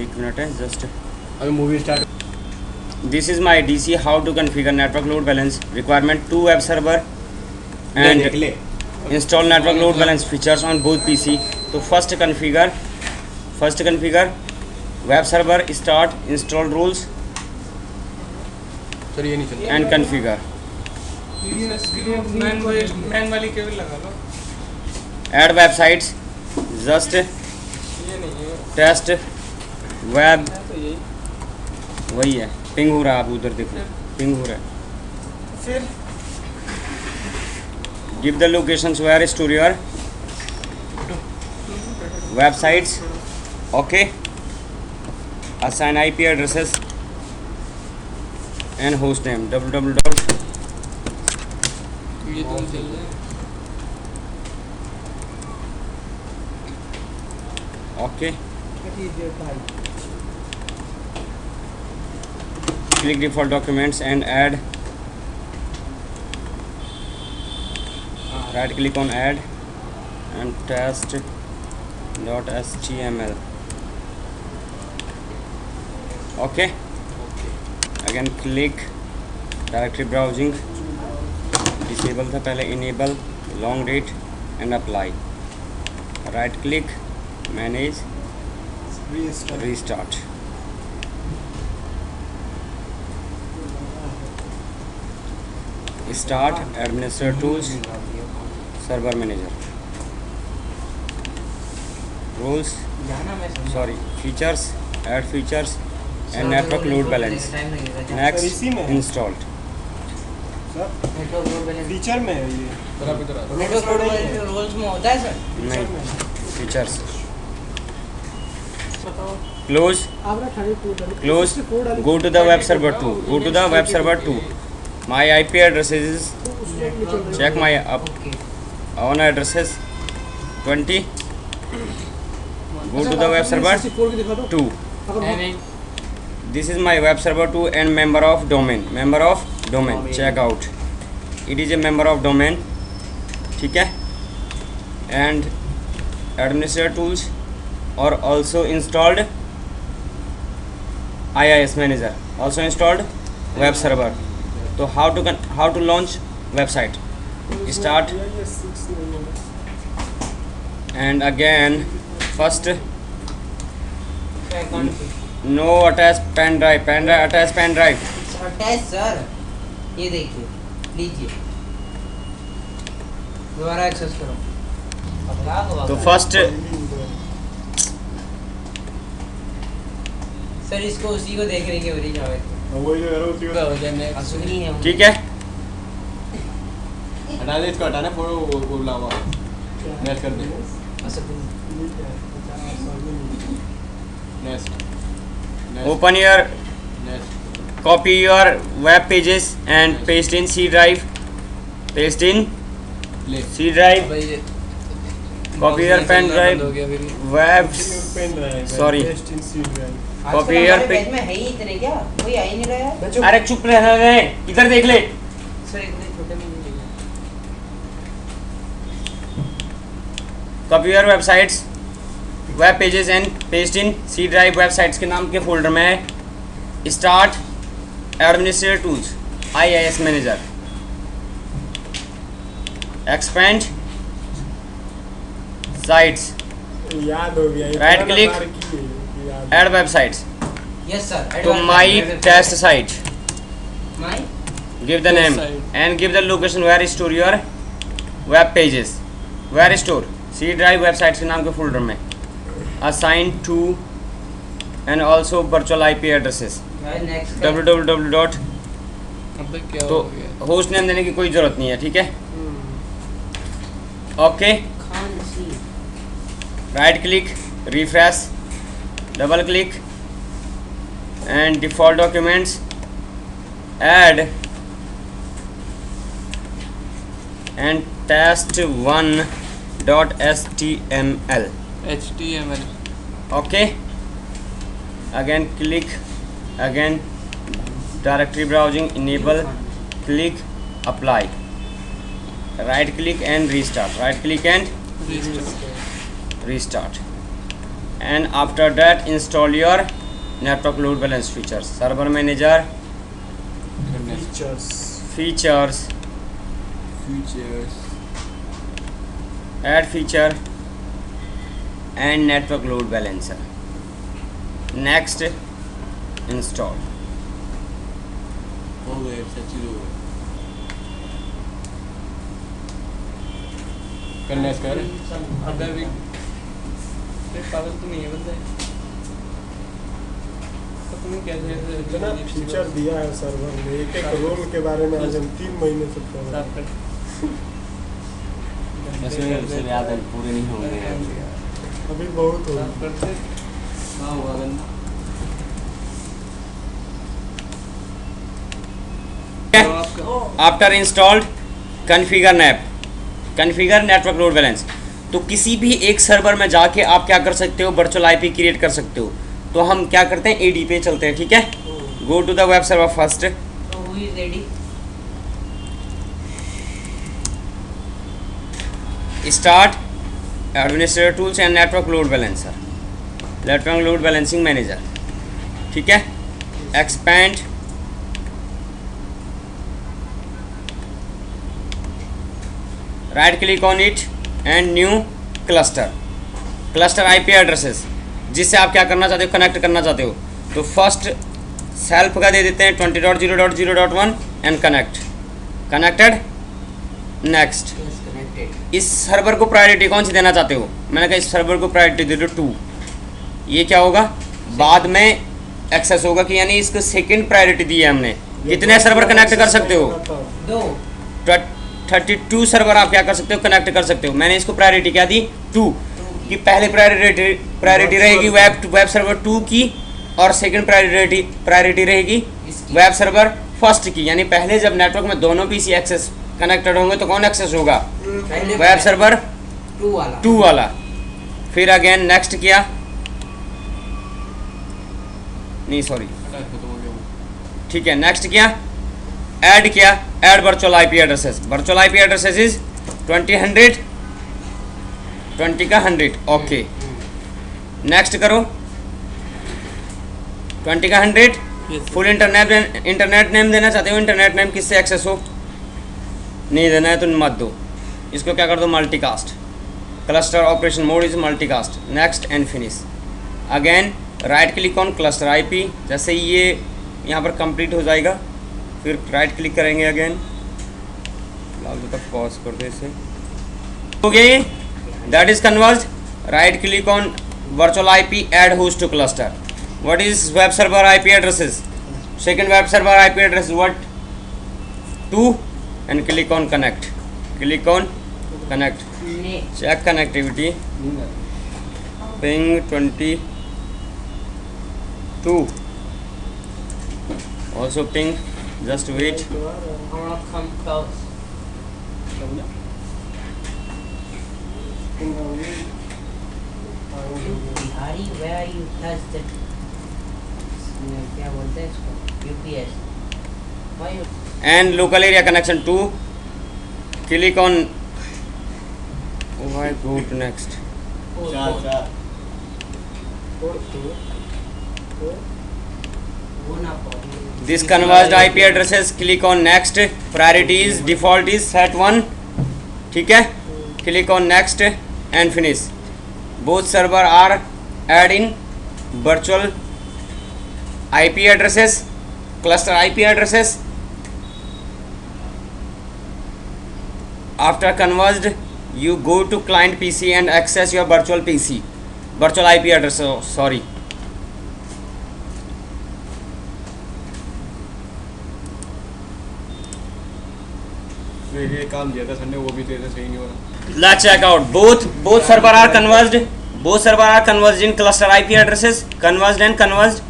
एक मिनट है जस्ट अभी movie start. This is my DC how to configure network load balance requirement to web server and देख ले. install network load balance features on both PC. तो first configure web server, start, install rules sir ये नहीं चल. and configure. Man वाली cable लगा लो. Add websites, just ये नहीं है test web, तो यही. वही है. पिंग हो रहा है, आप उधर देखो, पिंग हो रहा है. फिर Give the locations where store your websites. Okay. Assign IP addresses and host name. www. ये तो चल रहा है. Okay. Click default documents and add. Right click on add and test.html. Okay. Again click directory browsing. Disable था पहले, enable long read and apply. Right click, manage, restart. Start administrator tools, server manager, rules, sorry, features, add features and network load balance. Next, installed. Feature में है ये. Sir आप इधर आ. Network roles में होता है सर. नहीं, features. बताओ. Close, go to the web server 2. Go to the web server 2. My IP addresses is, check my own addresses 20. Go to the web server 2. This is my web server 2 and member of domain. Check out. It is a member of domain. ठीक है. And administrator tools are also installed. IIS manager also installed. Web server. तो how to launch website. Start and again first no attach pen drive. Attach pen drive. Attach sir. ये देखिए, लीजिए, दोबारा access करो. तो first sir इसको उसी को देखने की वजह जावे. वही जो है उसी को. असली है. ठीक है. हटा दे इसको, हटाना. फोटो वो लावा नेक्स्ट कर दे. Next Open your next. copy your web pages and paste in C drive. Paste in ले. C drive. Copy your pen drive. Web. Sorry. Copy your page में है ही इतने क्या? कोई आ ही नहीं रहा है. अरे चुप रहना रे, इधर देख ले. सर इतने छोटे में नहीं चाहिए. Copy your websites, web pages and paste in C drive. websites के नाम के फोल्डर में है. Start administrator tools, IIS manager. Expand sites. याद हो गया. Right click, add websites. Yes sir. तो my test site. My Give the name and give the location where store your web pages. Where store? C drive websites के नाम के folder में. Assign to and also virtual IP addresses. Next. www. अब क्या तो हो गया? Host name देने की कोई जरूरत नहीं है. ठीक है. ओके. खान सी. Right click, refresh, double click and default documents, add and test1.html. HTML. Okay. Again click, again directory browsing, enable, click apply, right click and restart, right click and restart. and after that install your network load balance features. Server manager, features, add feature and network load balancer. Next, install. हो गए, सब चीज हो गए। करने से कर। अबे भी पागल तो नहीं है बंदा, तो तुम्हें कैसे इतना फीचर दिया है सर्वर ने, एक एक रोल के बारे में आज हम 3 महीने से पढ़ रहे हैं। उससे याद है पूरे नहीं होंगे अभी बहुत हो हाँ हुआ गंदा। After installed configure nap, configure network load balance. तो किसी भी एक सर्वर में जाके आप क्या कर सकते हो, वर्चुअल आईपी क्रिएट कर सकते हो। तो हम क्या करते हैं, एडी पे चलते हैं, ठीक है। Go to the web server first, So who is ready? Start administrator tools and network load balancer, network load balancing manager, ठीक है। Expand, right click on it and new cluster, cluster IP addresses जिससे आप क्या करना चाहते हो, connect करना चाहते हो। तो फर्स्ट सेल्फ का दे देते हैं 20.0.0.1 and connect, connected. Next, Yes, connected. इस सर्वर को प्रायोरिटी कौन सी देना चाहते हो, मैंने कहा इस सर्वर को प्रायोरिटी दे दो 2। ये क्या होगा, बाद में एक्सेस होगा कि यानी इसको सेकंड प्रायोरिटी दी है हमने। कितने सर्वर कनेक्ट कर सकते हो, 2. 32 सर्वर आप क्या कर सकते हो, कनेक्ट कर सकते हो। मैंने इसको प्रायोरिटी क्या दी, 2 की। पहले प्रायोरिटी रहेगी वेब सर्वर 2 की, और सेकंड प्रायोरिटी रहेगी इसकी. वेब सर्वर फर्स्ट की। यानी पहले जब नेटवर्क में दोनों पीसी एक्सेस कनेक्टेड होंगे तो कौन एक्सेस होगा, पहले वेब सर्वर 2 वाला. 2 वाला। फिर अगेन नेक्स्ट किया, नहीं सॉरी, खत्म हो गया वो। ठीक है। नेक्स्ट किया, ऐड किया, add virtual IP addresses. Virtual IP addresses is 20 का 100, ओके। नेक्स्ट करो, 20 का 100। फुल इंटरनेट नेम देना चाहते हो, इंटरनेट नेम किससे एक्सेस हो, नहीं देना है तो मत दो। इसको क्या कर दो, multicast. Cluster operation mode is multicast. Next and finish. Again right click on cluster IP, जैसे ये यहाँ पर कंप्लीट हो जाएगा फिर राइट क्लिक करेंगे अगेन। फिलहाल तक पॉज कर दो इसे, हो गया। That is converged. Right click on virtual IP, add host to cluster. What is web server IP addresses, second web server IP address what, 2 and click on connect, click on connect, ने check connectivity, ping 22, also ping, just wait, I wanna come close. Bihari, where you touch the क्या बोलते हैं इसको, UPS. Why you? and local area connection 2, click on, why go to next, चार चार वो ना पढ़ो. this converged IP addresses, click on next, priority is default is set 1, ठीक है। click on next and finish. both server are adding virtual IP addresses, cluster IP addresses. After converged, you go to client PC and access your virtual PC, virtual IP address. Oh, sorry. ये काम दिया था sir ने, वो भी तो ऐसे सही नहीं हो रहा। Let's check out. Both server are converged. Both server are converged in cluster IP addresses. Converged and converged.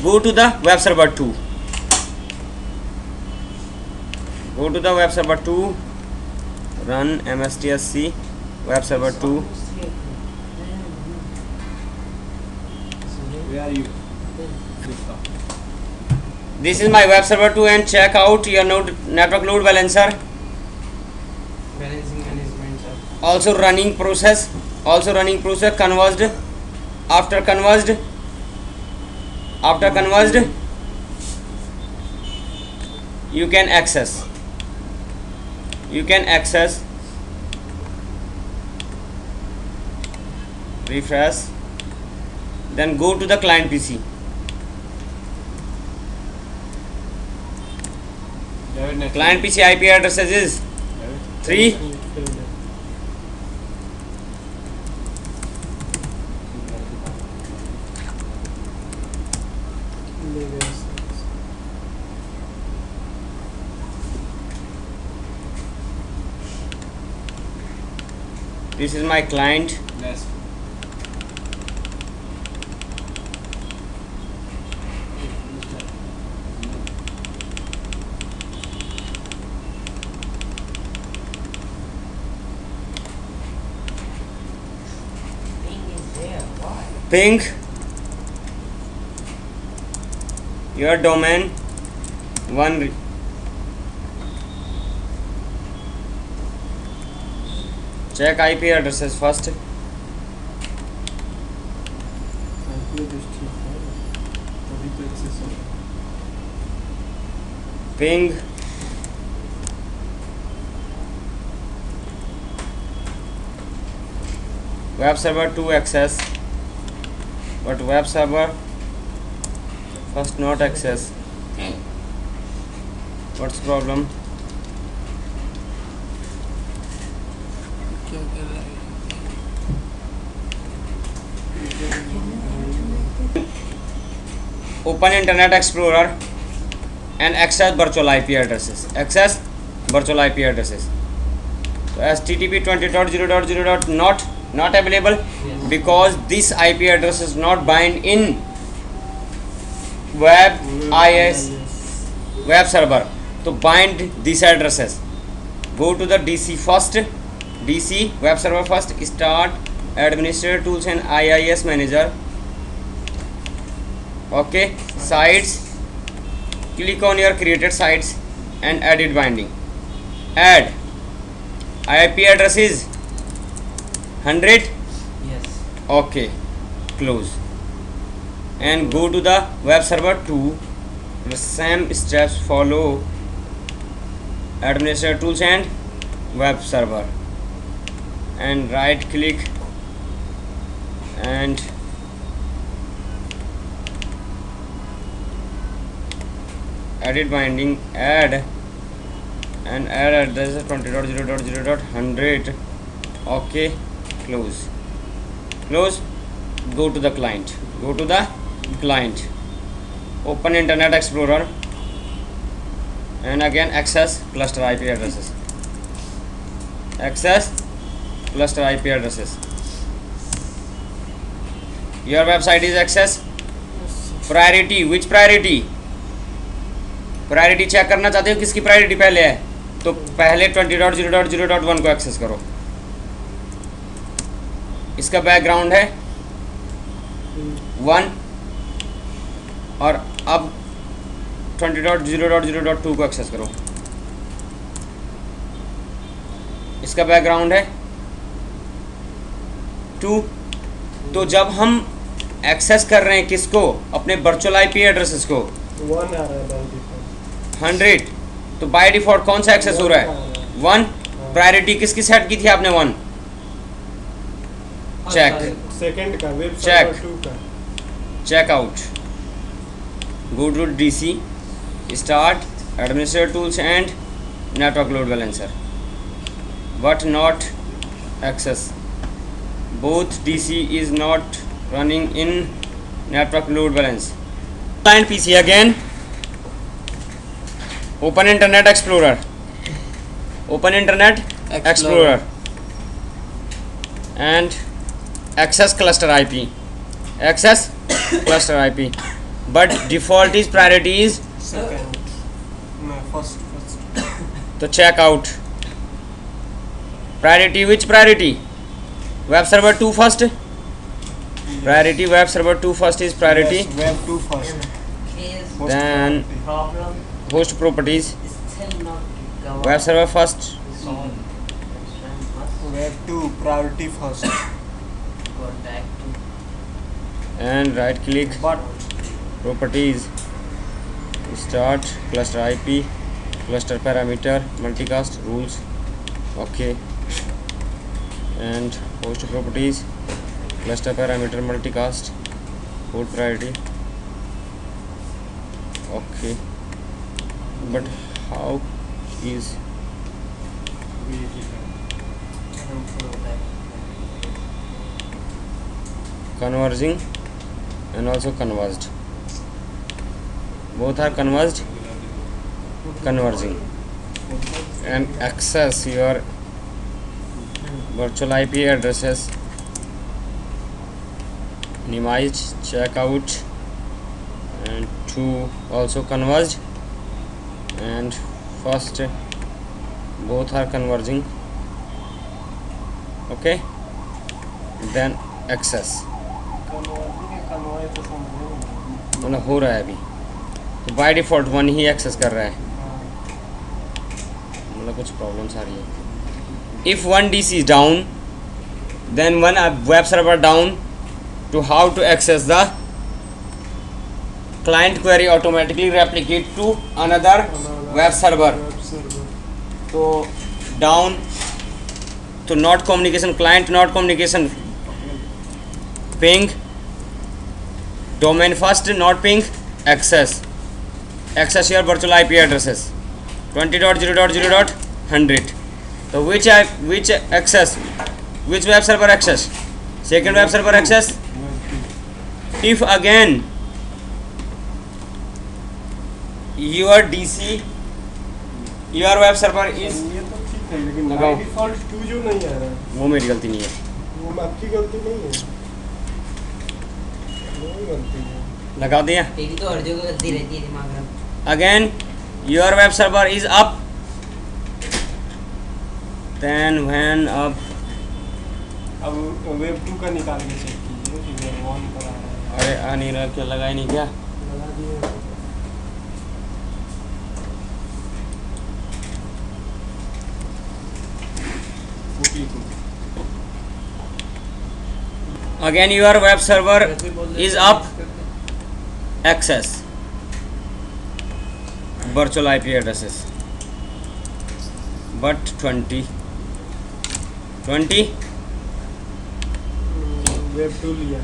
Go to the web server 2. Go to the web server 2. Run mstsc web server 2. Where are you? This is my web server 2 and check out your network load balancer. Balancing management. also running process, converged, after converged, you can access refresh, then go to the client PC. Client PC IP addresses is 3 This is my client. Yes. Ping is there. Why? Ping your domain one check IP addresses first. Ping web server 2 access, but web server first not access. What's problem? क्या कर रहा है? Open Internet Explorer and access virtual IP addresses. So HTTP 20.0.0. not available because this IP address is not bind in web server. To bind these addresses, go to the DC web server first, start administrator tools and IIS manager. Okay, sites, click on your created sites and edit binding. Add IP address is 100. Yes. Okay, close and go to the web server 2. The same steps follow. Administrator tools and web server, and right click and edit binding, add address 20.0.0.100. Okay, close. Go to the client, open Internet Explorer and again access cluster IP addresses. Your website is access priority. Which priority check करना चाहते हो किसकी priority पहले है, तो पहले 20.0.0.1 को access करो. इसका बैकग्राउंड है 1 और अब 20.0.0.2 को एक्सेस करो. इसका बैकग्राउंड है 2. तो जब हम एक्सेस कर रहे हैं किसको, अपने वर्चुअल आईपी एड्रेसेस को 1 आ रहा है by default. 100, तो बाय डिफॉल्ट कौन सा एक्सेस हो रहा है 1. प्रायोरिटी किसकी सेट की थी आपने 1. चेक सेकंड का वेब Check. सर्वर 2 का. check out, go to DC, start administrator tools and network load balancer, but not access. Both DC is not running in network load balance. Client PC again, open Internet Explorer, and access cluster IP, but default is priority is, Second. No, first. तो check out priority. Which priority? Web server 2 first. Priority web server 2 first is priority. Yes, web 2 first. Case Host Then property. problem host properties, is still not recovered. web server first, Solved. Next time must Web 2 priority first. Contact. and right click But properties, start cluster IP, cluster parameter, multicast rules. Okay, and host properties, cluster parameter, multicast, port priority. Okay, but how is converging and also converged? Both are converged, converging, and access your virtual IP addresses minimized, checkout, and two also converged, and first both are converging. Okay, then access convert तो समझ नहीं मतलब हो रहा है अभी, तो by default one ही एक्सेस कर रहा है, मतलब कुछ प्रॉब्लम्स आ रही है. If one DC is down, then one web server down. To how to access the client query automatically replicate to another web server. Web server. तो down, तो not communication, client not communication, ping, domain first not ping, access your virtual IP addresses 20.0.0.100. So which access, which web server access? Second web server access. If again your DC, your web server is, ये तो ठीक है लेकिन लगाओ. By default 2 जो नहीं आ रहा है वो मेरी गलती नहीं है, वो आपकी गलती नहीं है, मेरी गलती है. लगा दिया. तेरी तो हर जगह गलती रहती है दिमाग में. Again your web server is up, then when up, अब वेब 2 का निकाल के चेक कीजिए कि वेब 1 पर आ रहा है. अरे आ नहीं रहा, क्या लगा ही नहीं क्या. लगा दिए. Again your web server is up, access virtual IP addresses, but 20 web 2 लिया.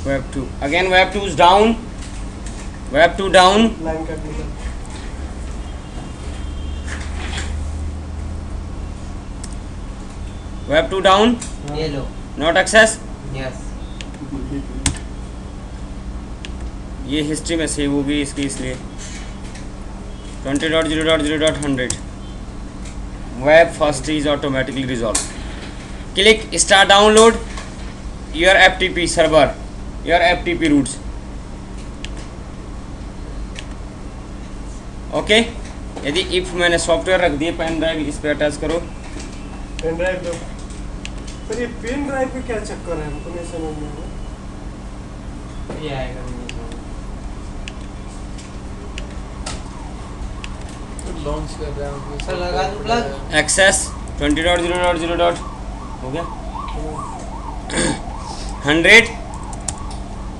web 2, again web 2 is down, web 2 down, line का निकाल. web 2 down, ये लो. not access. यस. ये हिस्ट्री में सेव होगी इसकी, इसलिए 20.0.0.100. web first is automatically resolved. Click start download your FTP server, your FTP routes. Okay, यदि इफ मैंने सॉफ्टवेयर रख दिए पेन ड्राइव, इस पे अटैच करो. पेन ड्राइव दो. पर ये पेन ड्राइव पे क्या चक्कर है हमको नहीं समझ में आ रहा. ये आएगा नहीं लॉन्च कर रहा हूँ. सर लगा दूँ प्लग. एक्सेस 20.0.0. हो गया 100.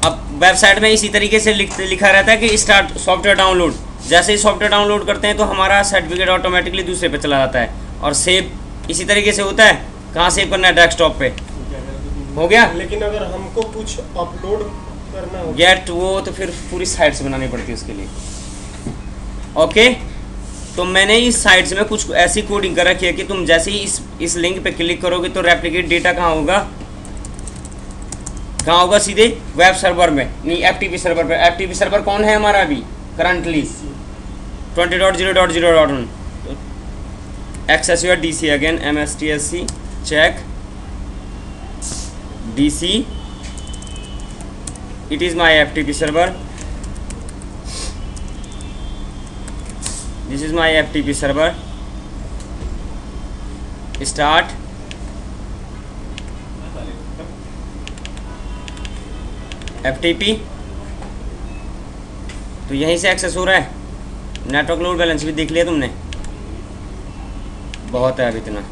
अब वेबसाइट में इसी तरीके से लिखा रहता है कि स्टार्ट सॉफ्टवेयर डाउनलोड. जैसे ही सॉफ्टवेयर डाउनलोड करते हैं तो हमारा सर्टिफिकेट ऑटोमेटिकली दूसरे पे चला जाता है, और सेव इसी तरीके से होता है. कहाँ सेव करना है? डेस्कटॉप पे. हो गया. लेकिन अगर हमको कुछ अपलोड करना हो गेट वो तो फिर पूरी साइट्स बनानी पड़ती है उसके लिए. ओके, तो मैंने इस साइट्स में कुछ ऐसी कोडिंग कर रखी है कि तुम जैसे ही इस लिंक पे क्लिक करोगे तो रेप्लिकेट डेटा कहाँ होगा, कहाँ होगा? सीधे वेब सर्वर में, नहीं FTP सर्वर पे. FTP सर्वर कौन है हमारा अभी currently? 20.0.0.1. Access your DC again, MSTSC check DC, it is my FTP server. This is my FTP server. Start. FTP. तो यहीं से एक्सेस हो रहा है. नेटवर्क लोड बैलेंस भी देख लिया तुमने. बहुत है अब इतना।